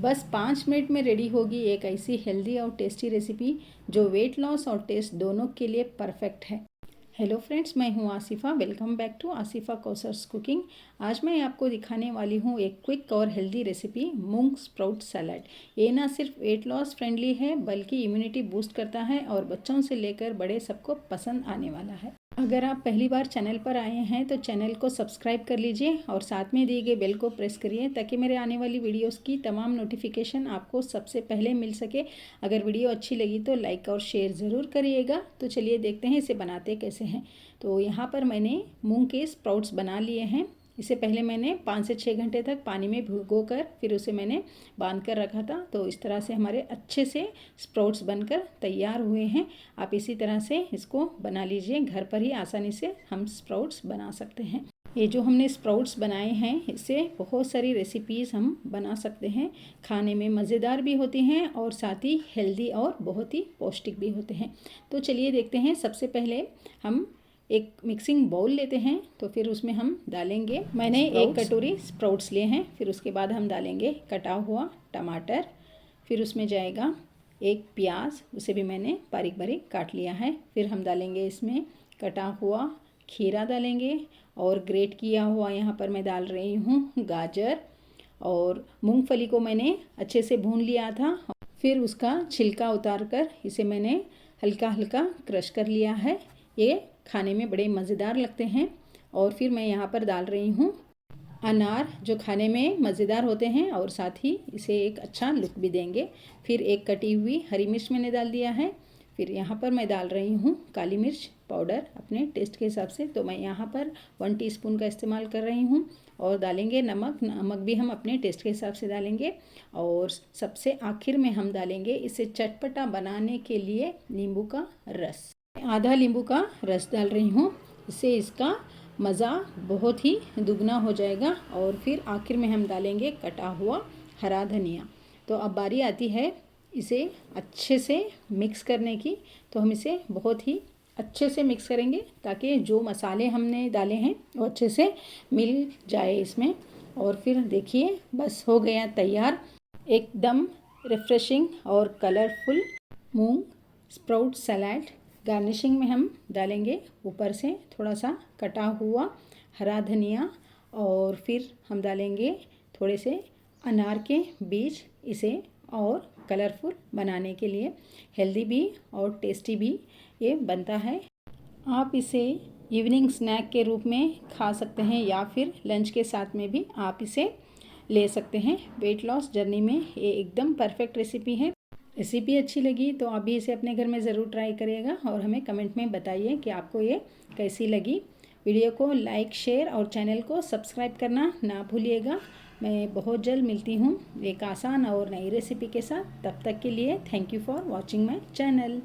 बस 5 मिनट में रेडी होगी एक ऐसी हेल्दी और टेस्टी रेसिपी जो वेट लॉस और टेस्ट दोनों के लिए परफेक्ट है। हेलो फ्रेंड्स, मैं हूं Asifa. Welcome back to Asifa Kausar's cooking. आज मैं आपको दिखाने वाली हूं एक क्विक और healthy recipe, moong sprout salad. ये ना सिर्फ वेट लॉस फ्रेंडली है बल्कि इम्यूनिटी बूस्ट करता है और बच्चों से लेकर बड़े सबको पसंद आने वाला है। अगर आप पहली बार चैनल पर आए हैं तो चैनल को सब्सक्राइब कर लीजिए और साथ में दिए गए बेल को प्रेस करिए ताकि मेरे आने वाली वीडियोस की तमाम नोटिफिकेशन आपको सबसे पहले मिल सके। अगर वीडियो अच्छी लगी तो लाइक और शेयर ज़रूर करिएगा। तो चलिए देखते हैं इसे बनाते कैसे हैं। तो यहाँ पर मैंने मूंग के स्प्राउट्स बना लिए हैं। इससे पहले मैंने 5 से 6 घंटे तक पानी में भिगो कर फिर उसे मैंने बांध कर रखा था। तो इस तरह से हमारे अच्छे से स्प्राउट्स बनकर तैयार हुए हैं। आप इसी तरह से इसको बना लीजिए, घर पर ही आसानी से हम स्प्राउट्स बना सकते हैं। ये जो हमने स्प्राउट्स बनाए हैं इससे बहुत सारी रेसिपीज़ हम बना सकते हैं। खाने में मज़ेदार भी होती हैं और साथ ही हेल्दी और बहुत ही पौष्टिक भी होते हैं। तो चलिए देखते हैं। सबसे पहले हम एक मिक्सिंग बाउल लेते हैं तो फिर उसमें हम डालेंगे, मैंने 1 कटोरी स्प्राउट्स लिए हैं। फिर उसके बाद हम डालेंगे कटा हुआ टमाटर, फिर उसमें जाएगा 1 प्याज, उसे भी मैंने बारीक बारीक काट लिया है। फिर हम डालेंगे इसमें कटा हुआ खीरा डालेंगे और ग्रेट किया हुआ यहाँ पर मैं डाल रही हूँ गाजर, और मूंगफली को मैंने अच्छे से भून लिया था। फिर उसका छिलका उतार कर इसे मैंने हल्का हल्का क्रश कर लिया है। ये खाने में बड़े मज़ेदार लगते हैं। और फिर मैं यहाँ पर डाल रही हूँ अनार, जो खाने में मज़ेदार होते हैं और साथ ही इसे एक अच्छा लुक भी देंगे। फिर एक कटी हुई हरी मिर्च मैंने डाल दिया है। फिर यहाँ पर मैं डाल रही हूँ काली मिर्च पाउडर अपने टेस्ट के हिसाब से। तो मैं यहाँ पर 1 टीस्पून का इस्तेमाल कर रही हूँ। और डालेंगे नमक भी हम अपने टेस्ट के हिसाब से डालेंगे। और सबसे आखिर में हम डालेंगे इसे चटपटा बनाने के लिए नींबू का रस। आधा नींबू का रस डाल रही हूँ, इससे इसका मज़ा बहुत ही दुगना हो जाएगा। और फिर आखिर में हम डालेंगे कटा हुआ हरा धनिया। तो अब बारी आती है इसे अच्छे से मिक्स करने की। तो हम इसे बहुत ही अच्छे से मिक्स करेंगे ताकि जो मसाले हमने डाले हैं वो अच्छे से मिल जाए इसमें। और फिर देखिए बस हो गया तैयार एकदम रिफ्रेशिंग और कलरफुल मूंग स्प्राउट सलाद। गार्निशिंग में हम डालेंगे ऊपर से थोड़ा सा कटा हुआ हरा धनिया, और फिर हम डालेंगे थोड़े से अनार के बीज, इसे और कलरफुल बनाने के लिए। हेल्दी भी और टेस्टी भी ये बनता है। आप इसे इवनिंग स्नैक के रूप में खा सकते हैं या फिर लंच के साथ में भी आप इसे ले सकते हैं। वेट लॉस जर्नी में ये एकदम परफेक्ट रेसिपी है। रेसिपी अच्छी लगी तो आप भी इसे अपने घर में ज़रूर ट्राई करिएगा और हमें कमेंट में बताइए कि आपको ये कैसी लगी। वीडियो को लाइक, शेयर और चैनल को सब्सक्राइब करना ना भूलिएगा। मैं बहुत जल्द मिलती हूँ एक आसान और नई रेसिपी के साथ। तब तक के लिए thank you for watching my channel.